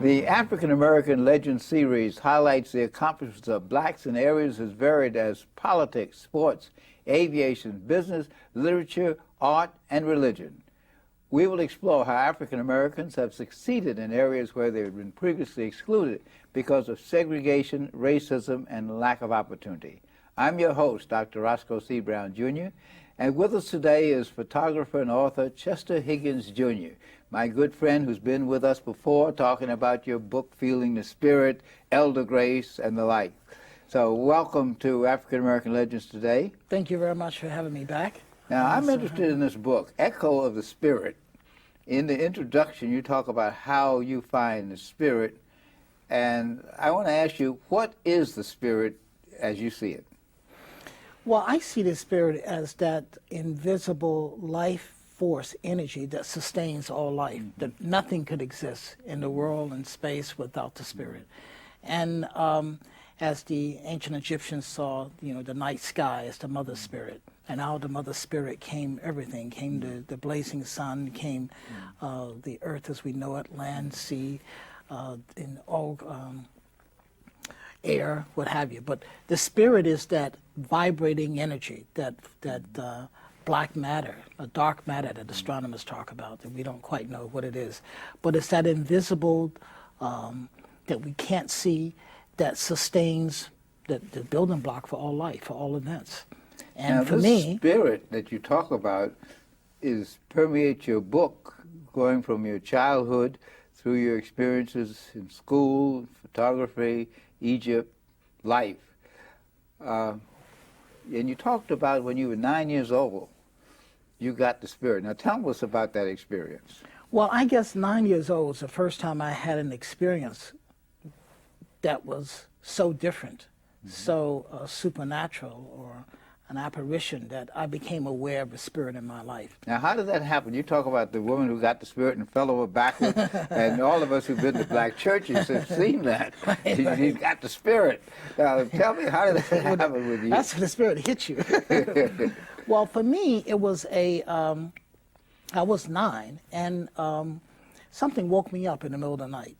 The African American Legend series highlights the accomplishments of blacks in areas as varied as politics, sports, aviation, business, literature, art, and religion. We will explore how African Americans have succeeded in areas where they had been previously excluded because of segregation, racism, and lack of opportunity. I'm your host, Dr. Roscoe C. Brown, Jr., and with us today is photographer and author Chester Higgins, Jr., my good friend who's been with us before talking about your book, Feeling the Spirit, Elder Grace, and the like. So welcome to African American Legends today. Thank you very much for having me back. Now, I'm interested in this book, Echo of the Spirit. In the introduction, you talk about how you find the Spirit, and I want to ask you, what is the Spirit as you see it? Well, I see the Spirit as that invisible life force energy that sustains all life, that nothing could exist in the world and space without the Spirit. And as the ancient Egyptians saw, the night sky as the Mother Spirit. And out of the Mother Spirit came everything, came the blazing sun, came the earth as we know it, land, sea, in all air, what have you. But the Spirit is that vibrating energy, that black matter, a dark matter that astronomers talk about, that we don't quite know what it is. But it's that invisible that we can't see, that sustains the building block for all life, for all events. And now, for this me, Spirit that you talk about permeates your book, going from your childhood through your experiences in school, photography, Egypt, life. And you talked about when you were 9 years old, you got the Spirit. Now tell us about that experience. Well, I guess 9 years old was the first time I had an experience that was so different, so supernatural, or an apparition, that I became aware of the Spirit in my life. Now, how did that happen? You talk about the woman who got the Spirit and fell over backwards, and all of us who've been to black churches have seen that. He's got the Spirit. Tell me, how did that happen with you? That's when the Spirit hit you. Well, for me, it was I was 9, and something woke me up in the middle of the night.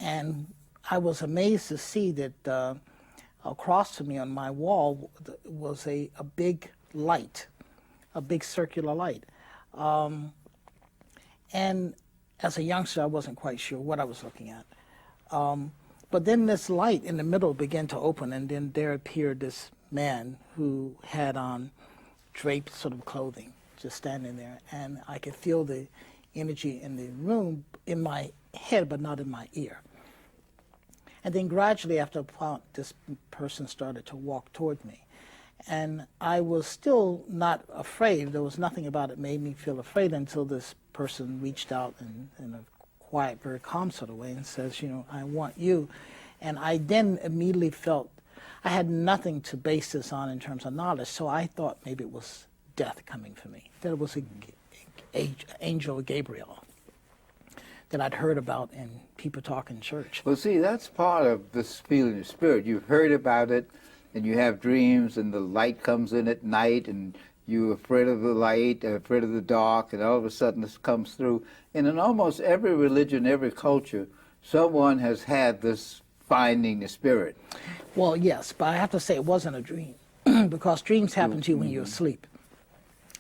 And I was amazed to see that across from me on my wall was a big light, a big circular light. And as a youngster, I wasn't quite sure what I was looking at. But then this light in the middle began to open, and then there appeared this man who had on draped sort of clothing, just standing there. And I could feel the energy in the room in my head, but not in my ear. And then gradually, after a while, this person started to walk toward me. And I was still not afraid. There was nothing about it made me feel afraid until this person reached out in a quiet, very calm sort of way and says, I want you. And I then immediately felt I had nothing to base this on in terms of knowledge, so I thought maybe it was death coming for me, that it was an angel Gabriel that I'd heard about in people talk in church. Well, see, that's part of this feeling of Spirit. You've heard about it, and you have dreams, and the light comes in at night, and you're afraid of the light, afraid of the dark, and all of a sudden this comes through. And in almost every religion, every culture, someone has had this finding the Spirit. Well, yes, but I have to say it wasn't a dream, because dreams happen to you when you're asleep.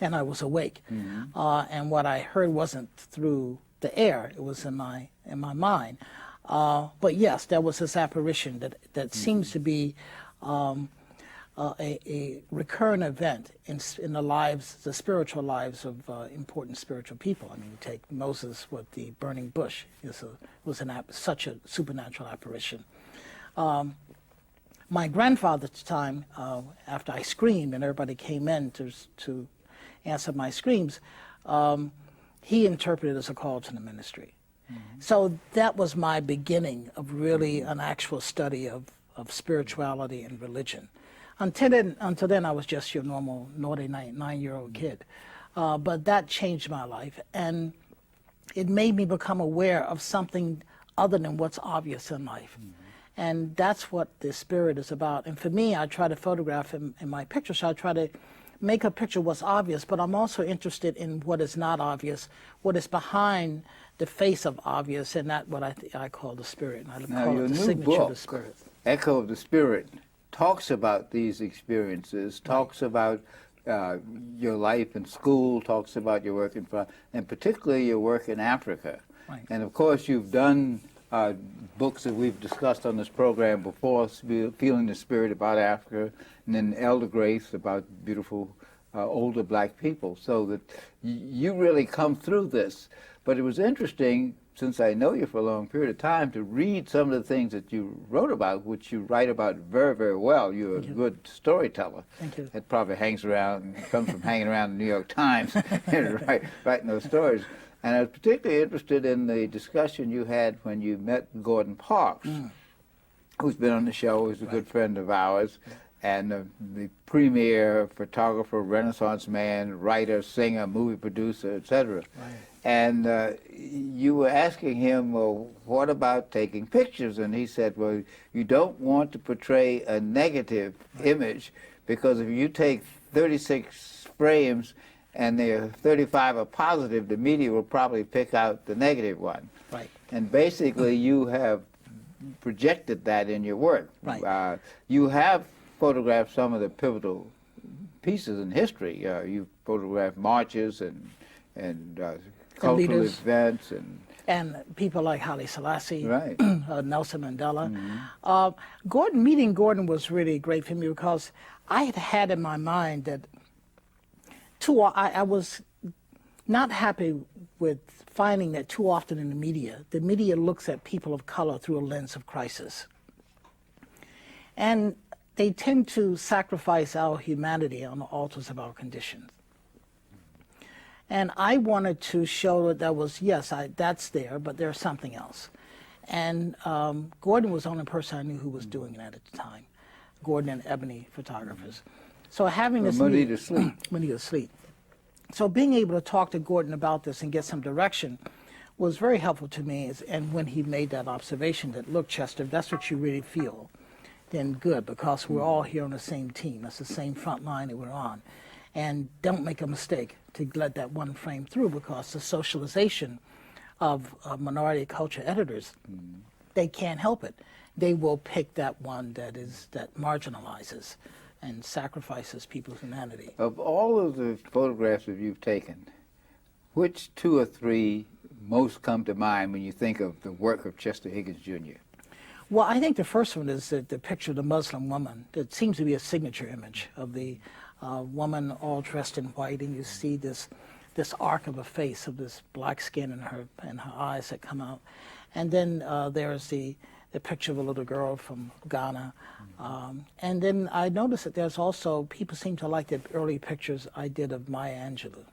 And I was awake. And what I heard wasn't through the air, it was in my mind. But yes, there was this apparition that seems to be a recurrent event in the lives, the spiritual lives of important spiritual people. I mean, you take Moses with the burning bush, was such a supernatural apparition. My grandfather at the time, after I screamed and everybody came in to answer my screams, he interpreted it as a call to the ministry. So that was my beginning of really an actual study of spirituality and religion. Until then, I was just your normal naughty 9-year-old kid. But that changed my life, and it made me become aware of something other than what's obvious in life. And that's what the Spirit is about. And for me, I try to photograph in my pictures, so I try to make a picture of what's obvious, but I'm also interested in what is not obvious, what is behind the face of obvious, and that what I call the spirit. I Now, call your it the new signature book, of the spirit. Echo of the Spirit, talks about these experiences, talks about your life in school, talks about your work in France, and particularly your work in Africa. Right. And of course, you've done books that we've discussed on this program before, Feeling the Spirit about Africa, and then Elder Grace about beautiful older black people, so that you really come through this. But it was interesting, since I know you for a long period of time, to read some of the things that you wrote about, which you write about very, very well. You're a good storyteller. Thank you. It probably hangs around, comes from hanging around the New York Times and writing those stories. And I was particularly interested in the discussion you had when you met Gordon Parks, who's been on the show, who's a good friend of ours, and the premier photographer, Renaissance man, writer, singer, movie producer, etc. Right. And you were asking him, well, what about taking pictures? And he said, well, you don't want to portray a negative image, because if you take 36 frames and there are 35 are positive, the media will probably pick out the negative one. Right. And basically you have projected that in your work. Right. You have photographed some of the pivotal pieces in history. You've photographed marches and cultural events and people like Haile Selassie, right. Nelson Mandela. Meeting Gordon was really great for me, because I had in my mind that I was not happy with finding that too often in the media looks at people of color through a lens of crisis. And they tend to sacrifice our humanity on the altars of our conditions. And I wanted to show that there was, yes, that's there, but there's something else. And Gordon was the only person I knew who was doing that at the time. Gordon and Ebony photographers. So having this when he was asleep. When he was asleep. So being able to talk to Gordon about this and get some direction was very helpful to me. And when he made that observation that, look, Chester, if that's what you really feel, then good, because we're all here on the same team. It's the same front line that we're on. And don't make a mistake to let that one frame through, because the socialization of minority culture editors, they can't help it. They will pick that one that marginalizes and sacrifices people's humanity. Of all of the photographs that you've taken, which two or three most come to mind when you think of the work of Chester Higgins, Jr.? Well, I think the first one is the picture of the Muslim woman. That seems to be a signature image of the woman all dressed in white, and you see this arc of a face, of this black skin and her eyes that come out. And then there's the picture of a little girl from Ghana. And then I noticed that there's also, people seem to like the early pictures I did of Maya Angelou.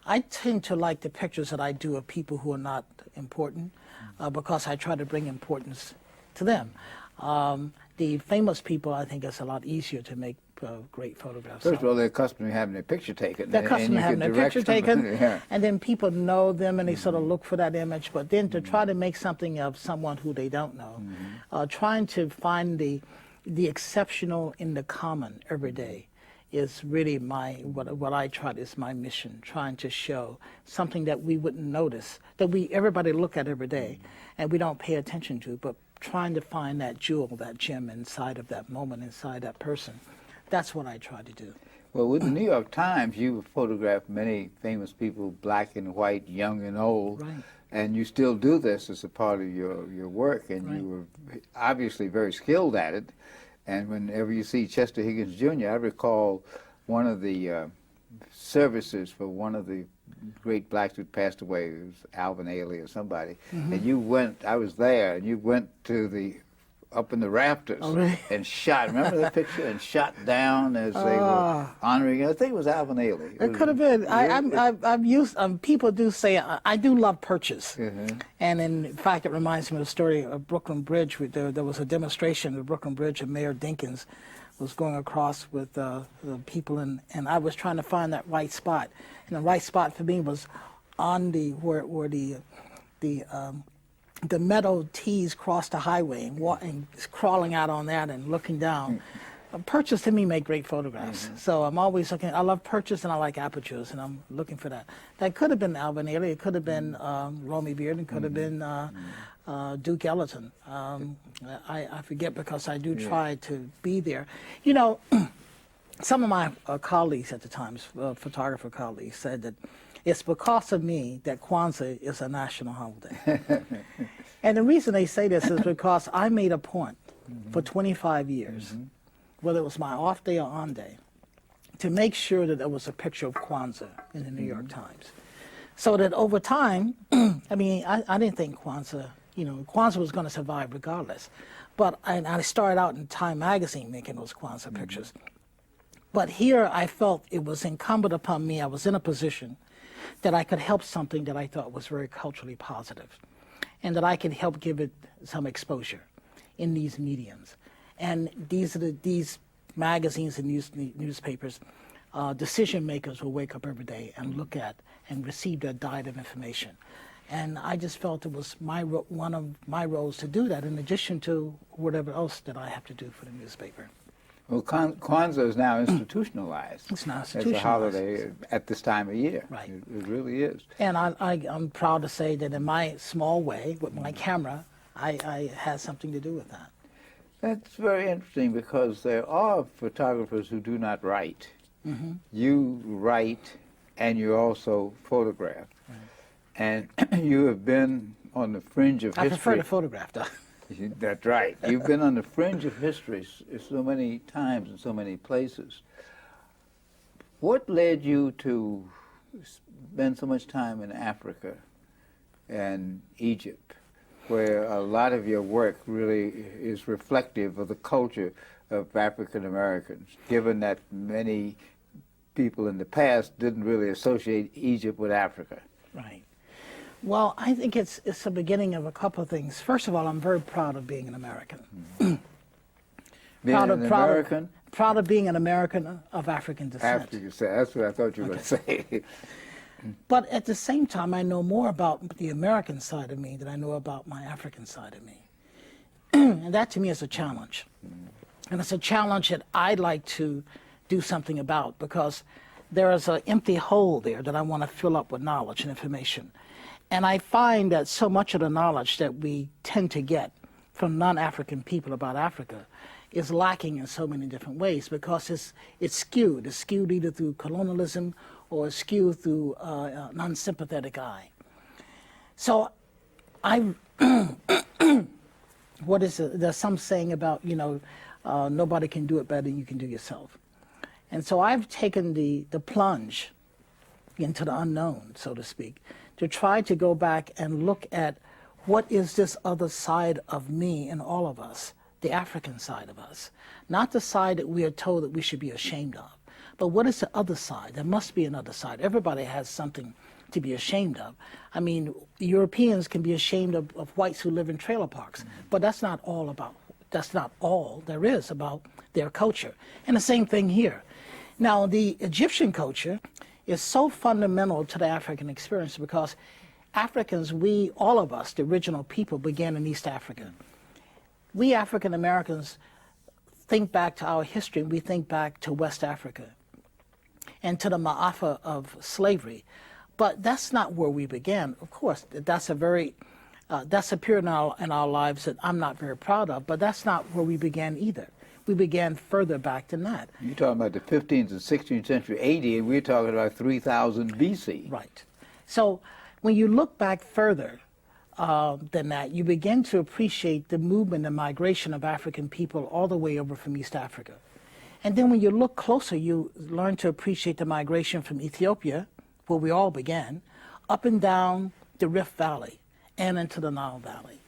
I tend to like the pictures that I do of people who are not important, because I try to bring importance to them. The famous people, I think it's a lot easier to make great photographs. First of all, they're accustomed to having their picture taken. They're accustomed to having their picture taken, yeah. And then people know them and they sort of look for that image. But then to try to make something of someone who they don't know, trying to find the exceptional in the common every day is really what I try, is my mission, trying to show something that we wouldn't notice, that everybody look at every day and we don't pay attention to, but trying to find that jewel, that gem inside of that moment, inside that person. That's what I try to do. Well, with the New York Times, you photographed many famous people, black and white, young and old, right. And you still do this as a part of your work, and right. you were obviously very skilled at it. And whenever you see Chester Higgins, Jr., I recall one of the services for one of the great blacks who passed away. It was Alvin Ailey or somebody. And you went, I was there, and you went to up in the rafters and shot. Remember that picture? And shot down as they were honoring. I think it was Alvin Ailey. It could have been. I've used. People do say I do love perches, and in fact, it reminds me of the story of Brooklyn Bridge. There was a demonstration of Brooklyn Bridge, and Mayor Dinkins was going across with the people, and I was trying to find that right spot. And the right spot for me was on where the metal T's crossed the highway, and crawling out on that and looking down Purchase to me make great photographs. So I'm always looking. I love purchase and I like apertures, and I'm looking for that. That could have been Alvin Ailey. It could have been Romy Beard. It could have been Duke Ellington. I forget because I do try to be there. You know, some of my colleagues at the time, photographer colleagues, said that it's because of me that Kwanzaa is a national holiday. And the reason they say this is because I made a point for 25 years, whether it was my off day or on day, to make sure that there was a picture of Kwanzaa in the New York Times. So that over time, I mean, I didn't think Kwanzaa, you know, Kwanzaa was going to survive regardless. But I started out in Time magazine making those Kwanzaa pictures. But here I felt it was incumbent upon me, I was in a position that I could help something that I thought was very culturally positive, and that I could help give it some exposure in these mediums. And these magazines and newspapers, decision makers will wake up every day and look at and receive their diet of information. And I just felt it was one of my roles to do that, in addition to whatever else that I have to do for the newspaper. Well, Kwanzaa is now institutionalized. It's now institutionalized. As a holiday at this time of year. Right. It really is. And I'm proud to say that in my small way, with my camera, I had something to do with that. That's very interesting, because there are photographers who do not write. You write and you also photograph. Right. And you have been on the fringe of history. I prefer to photograph, though. That's right. You've been on the fringe of history so many times in so many places. What led you to spend so much time in Africa and Egypt, where a lot of your work really is reflective of the culture of African Americans, given that many people in the past didn't really associate Egypt with Africa? Right. Well, I think it's the beginning of a couple of things. First of all, I'm very proud of being an American. Proud of being an American of African descent. African descent. That's what I thought you were going to say. But at the same time, I know more about the American side of me than I know about my African side of me. And that to me is a challenge. And it's a challenge that I'd like to do something about, because there is an empty hole there that I want to fill up with knowledge and information. And I find that so much of the knowledge that we tend to get from non-African people about Africa is lacking in so many different ways, because it's skewed. It's skewed either through colonialism or it's skewed through an unsympathetic eye. So what is it? There's some saying about, you know, nobody can do it better than you can do yourself. And so I've taken the plunge into the unknown, so to speak, to try to go back and look at what is this other side of me and all of us, the African side of us. Not the side that we are told that we should be ashamed of, but what is the other side? There must be another side. Everybody has something to be ashamed of. I mean, Europeans can be ashamed of whites who live in trailer parks, but that's not all there is about their culture. And the same thing here. Now, the Egyptian culture is so fundamental to the African experience, because Africans, all of us, the original people, began in East Africa. We African Americans think back to our history, we think back to West Africa and to the ma'afa of slavery. But that's not where we began. Of course, that's a period in our lives that I'm not very proud of, but that's not where we began either. We began further back than that. You're talking about the 15th and 16th century AD, and we're talking about 3000 BC. Right. So when you look back further than that, you begin to appreciate the movement and migration of African people all the way over from East Africa. And then when you look closer, you learn to appreciate the migration from Ethiopia, where we all began, up and down the Rift Valley and into the Nile Valley.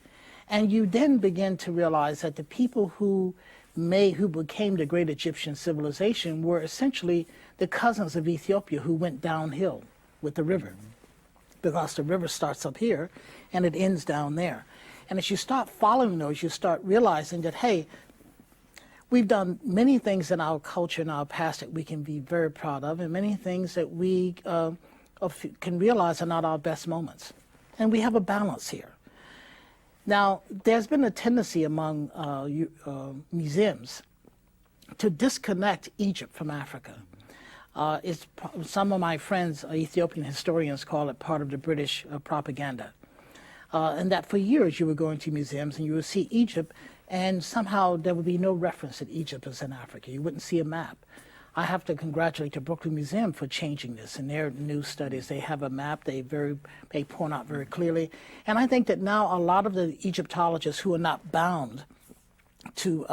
And you then begin to realize that the people who became the great Egyptian civilization were essentially the cousins of Ethiopia who went downhill with the river, because the river starts up here and it ends down there. And as you start following those, you start realizing that, hey, we've done many things in our culture and our past that we can be very proud of, and many things that we can realize are not our best moments. And we have a balance here. Now, there's been a tendency among museums to disconnect Egypt from Africa. Some of my friends, Ethiopian historians, call it part of the British propaganda. And that for years you were going to museums and you would see Egypt, and somehow there would be no reference that Egypt is in Africa. You wouldn't see a map. I have to congratulate the Brooklyn Museum for changing this. In their new studies, they have a map they point out very clearly. And I think that now a lot of the Egyptologists who are not bound to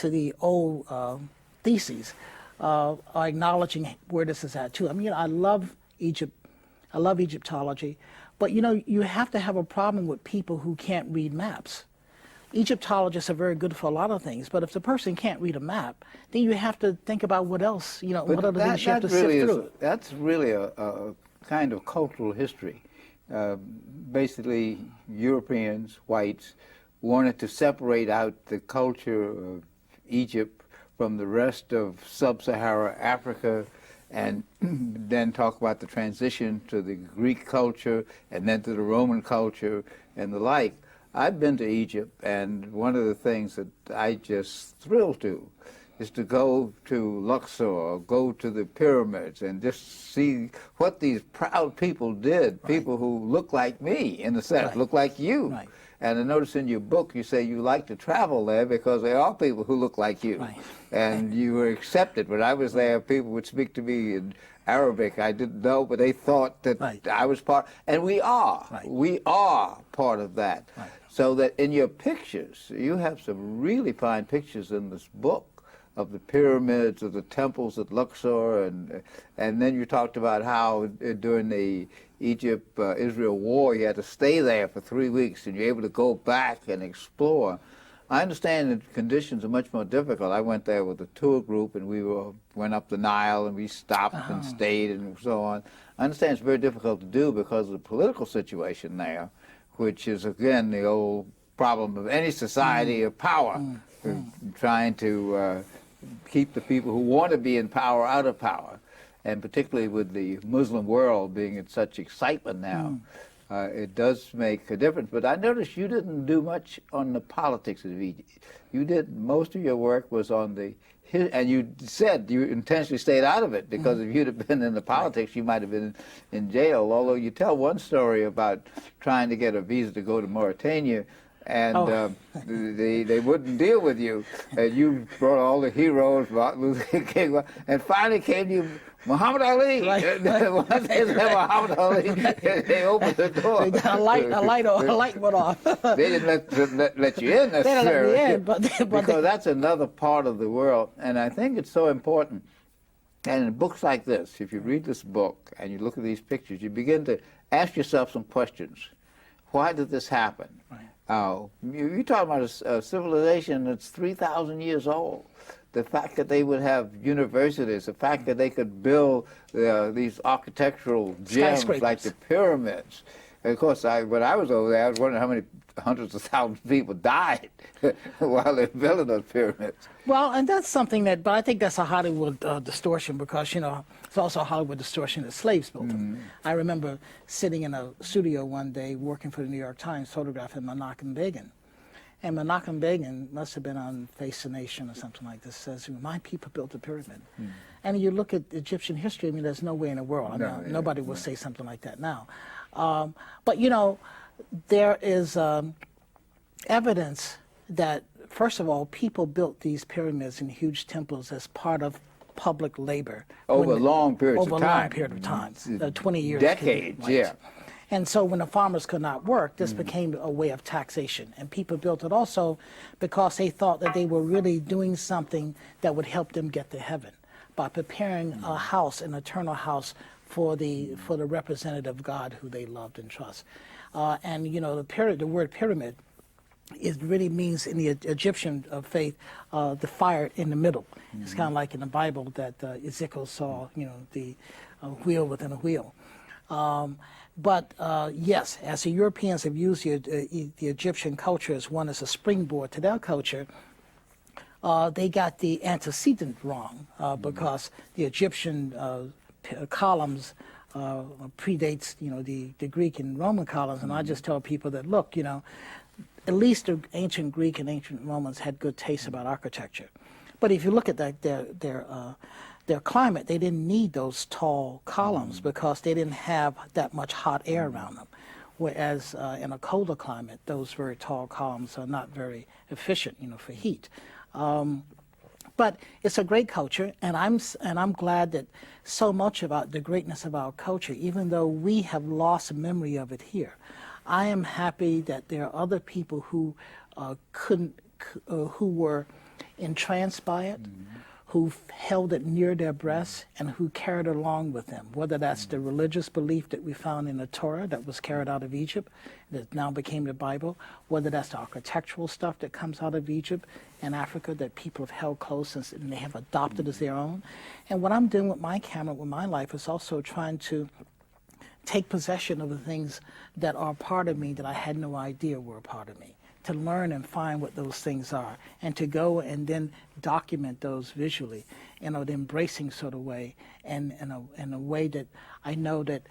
the old theses are acknowledging where this is at too. I mean, I love Egypt. I love Egyptology. But you know, you have to have a problem with people who can't read maps. Egyptologists are very good for a lot of things, but if the person can't read a map, then you have to think about what else, you know, what other things you have to sift through. That's really a kind of cultural history. Basically, Europeans, whites, wanted to separate out the culture of Egypt from the rest of sub-Saharan Africa, and then talk about the transition to the Greek culture and then to the Roman culture and the like. I've been to Egypt, and one of the things that I just thrill to is to go to Luxor, or go to the pyramids, and just see what these proud people did, right. People who look like me, in a sense, right. Look like you. Right. And I notice in your book you say you like to travel there because there are people who look like you. Right. And you were accepted. When I was there, people would speak to me in Arabic. I didn't know, but they thought that right. I was part, and we are. Right. We are part of that. Right. So that in your pictures, you have some really fine pictures in this book of the pyramids, of the temples at Luxor, and then you talked about how during the Egypt-Israel war, you had to stay there for 3 weeks, and you're able to go back and explore. I understand that conditions are much more difficult. I went there with a tour group, and we went up the Nile, and we stopped and stayed, and so on. I understand it's very difficult to do because of the political situation there, which is, again, the old problem of any society of power, trying to keep the people who want to be in power out of power. And particularly with the Muslim world being in such excitement now, it does make a difference. But I noticed you didn't do much on the politics of Egypt. You did, most of your work was on the, and you said you intentionally stayed out of it because if you'd have been in the politics, you might have been in jail. Although you tell one story about trying to get a visa to go to Mauritania, and they wouldn't deal with you. And you brought all the heroes, Martin Luther King, and finally came to you, Muhammad Ali. Right. Once they said Muhammad Ali, they opened the door. They got a light went off. They didn't let you in necessarily. They didn't let me in, but because that's another part of the world, and I think it's so important. And in books like this, if you read this book and you look at these pictures, you begin to ask yourself some questions. Why did this happen? Right. You're talking about a civilization that's 3,000 years old. The fact that they would have universities, the fact that they could build these architectural gems like the pyramids. And of course, when I was over there, I was wondering how many hundreds of thousands of people died while they were building those pyramids. Well, and that's something that, but I think that's a Hollywood distortion because, you know, it's also a Hollywood distortion that slaves built them. I remember sitting in a studio one day working for the New York Times photographing Menachem Begin. And Menachem Begin must have been on Face the Nation or something like this, says, my people built the pyramid. And you look at Egyptian history, I mean, there's no way in the world. Nobody will say something like that now. But, you know, there is evidence that, first of all, people built these pyramids and huge temples as part of public labor. Over long periods of time. Over a long period of time, 20 years. Decades, yeah. And so when the farmers could not work, this became a way of taxation. And people built it also because they thought that they were really doing something that would help them get to heaven by preparing a house, an eternal house, for the representative God who they loved and trust. And you know, the word pyramid, it really means in the Egyptian faith, the fire in the middle. It's kind of like in the Bible that Ezekiel saw, you know, the wheel within a wheel. But yes, as the Europeans have used the Egyptian culture as one as a springboard to their culture, they got the antecedent wrong because the Egyptian columns predates, you know, the Greek and Roman columns. And I just tell people that, look, you know, at least the ancient Greek and ancient Romans had good taste about architecture. But if you look at their climate, they didn't need those tall columns because they didn't have that much hot air around them. Whereas in a colder climate, those very tall columns are not very efficient, for heat. But it's a great culture, and I'm glad that so much about the greatness of our culture, even though we have lost memory of it here, I am happy that there are other people who who were entranced by it, who held it near their breasts, and who carried it along with them, whether that's the religious belief that we found in the Torah that was carried out of Egypt, that now became the Bible, whether that's the architectural stuff that comes out of Egypt and Africa that people have held close and they have adopted as their own. And what I'm doing with my camera, with my life, is also trying to take possession of the things that are part of me that I had no idea were a part of me, to learn and find what those things are, and to go and then document those visually in an embracing sort of way, and in a way that I know that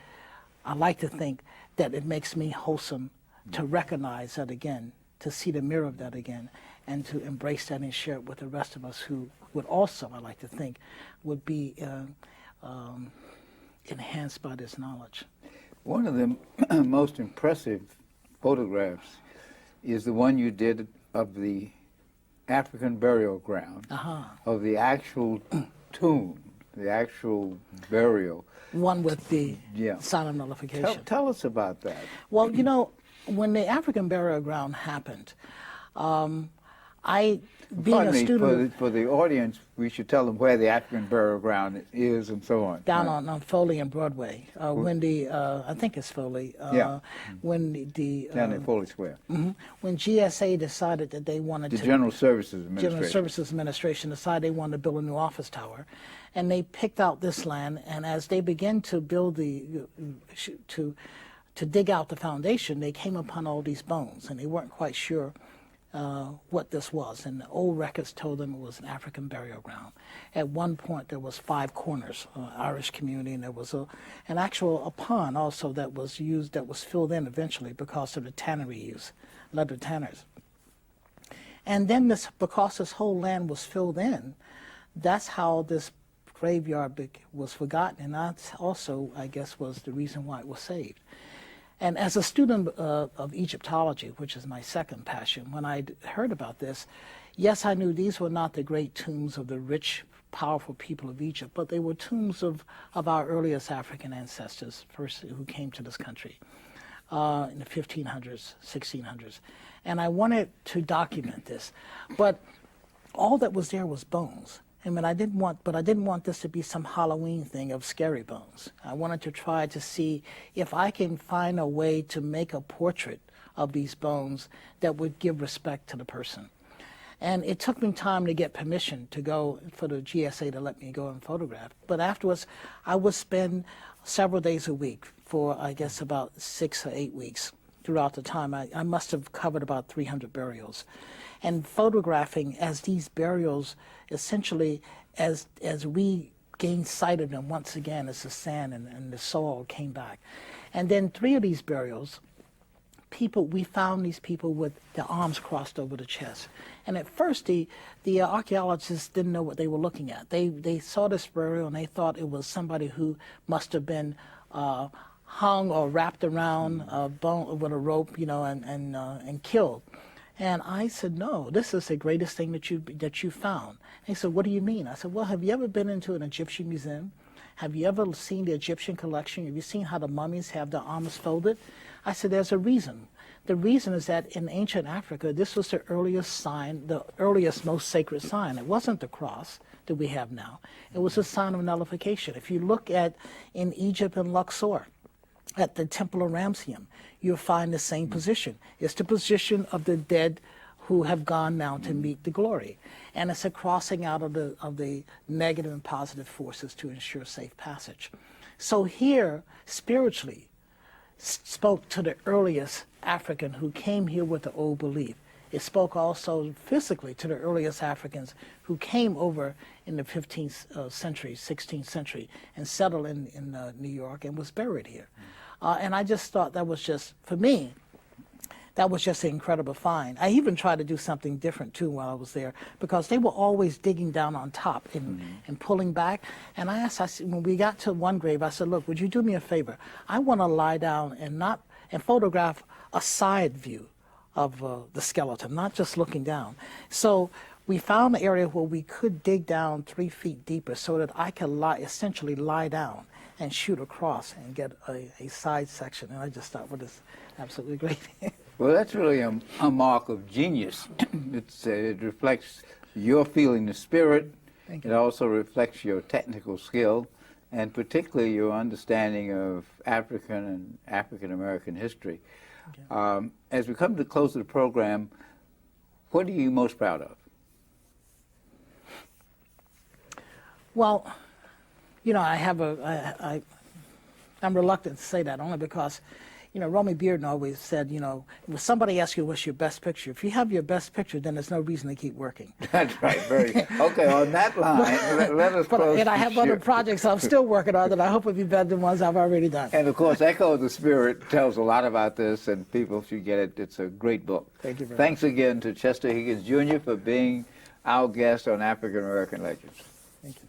I like to think that it makes me wholesome to recognize that again, to see the mirror of that again, and to embrace that and share it with the rest of us who would also, I like to think, would be enhanced by this knowledge. One of the most impressive photographs is the one you did of the African burial ground, of the actual tomb, the actual burial. One with the sign of nullification. Tell us about that. Well, when the African burial ground happened, being a student for the audience, we should tell them where the African burial ground is and so on. Down on Foley and Broadway. When I think it's Foley. When down at Foley Square. When GSA decided that they wanted the General Services Administration. General Services Administration decided they wanted to build a new office tower, and they picked out this land. And as they began to build to dig out the foundation, they came upon all these bones, and they weren't quite sure what this was, and the old records told them it was an African burial ground. At one point there was 5 corners, Irish community, and there was a pond also that was used, that was filled in eventually because of the tannery use, leather tanners. And then because this whole land was filled in, that's how this graveyard was forgotten, and that also, I guess, was the reason why it was saved. And as a student of Egyptology, which is my second passion, when I heard about this, yes, I knew these were not the great tombs of the rich, powerful people of Egypt, but they were tombs of our earliest African ancestors, first who came to this country in the 1500s, 1600s. And I wanted to document this. But all that was there was bones. But I didn't want this to be some Halloween thing of scary bones. I wanted to try to see if I can find a way to make a portrait of these bones that would give respect to the person. And it took me time to get permission to go, for the GSA to let me go and photograph. But afterwards, I would spend several days a week for, I guess, about 6 or 8 weeks throughout the time. I must have covered about 300 burials. And photographing as these burials, essentially, as we gained sight of them once again, as the sand and the soil came back. And then 3 of these burials, we found these people with their arms crossed over the chest. And at first, the archaeologists didn't know what they were looking at. They saw this burial and they thought it was somebody who must have been hung or wrapped around a bone with a rope, and killed. And I said, no, this is the greatest thing that you found. And he said, what do you mean? I said, well, have you ever been into an Egyptian museum? Have you ever seen the Egyptian collection? Have you seen how the mummies have their arms folded? I said, there's a reason. The reason is that in ancient Africa, this was the earliest sign, the earliest, most sacred sign. It wasn't the cross that we have now. It was a sign of nullification. If you look at, in Egypt and Luxor, at the Temple of Ramesseum, you'll find the same position. It's the position of the dead who have gone now to meet the glory. And it's a crossing out of the negative and positive forces to ensure safe passage. So here, spiritually, spoke to the earliest African who came here with the old belief. It spoke also physically to the earliest Africans who came over in the 15th century, 16th century, and settled in New York and was buried here. And I just thought that was just, for me, that was just an incredible find. I even tried to do something different too while I was there, because they were always digging down on top and pulling back. And I said, when we got to one grave, I said, look, would you do me a favor? I want to lie down and photograph a side view of the skeleton, not just looking down. So we found an area where we could dig down 3 feet deeper so that I could essentially lie down and shoot across and get a side section. And I just thought, well, this is absolutely great. Well, that's really a mark of genius. It reflects your feeling the spirit. Thank It you. also reflects your technical skill, and particularly your understanding of African and African-American history. As we come to the close of the program, what are you most proud of? Well, you know, I'm reluctant to say that, only because, you know, Romy Bearden always said, you know, when somebody asks you what's your best picture, if you have your best picture, then there's no reason to keep working. That's right. Okay, on that line, let us close. And I have other projects I'm still working on that I hope will be better than ones I've already done. And of course, Echo of the Spirit tells a lot about this, and people should get it. It's a great book. Thank you very Thanks again to Chester Higgins, Jr. for being our guest on African American Legends. Thank you.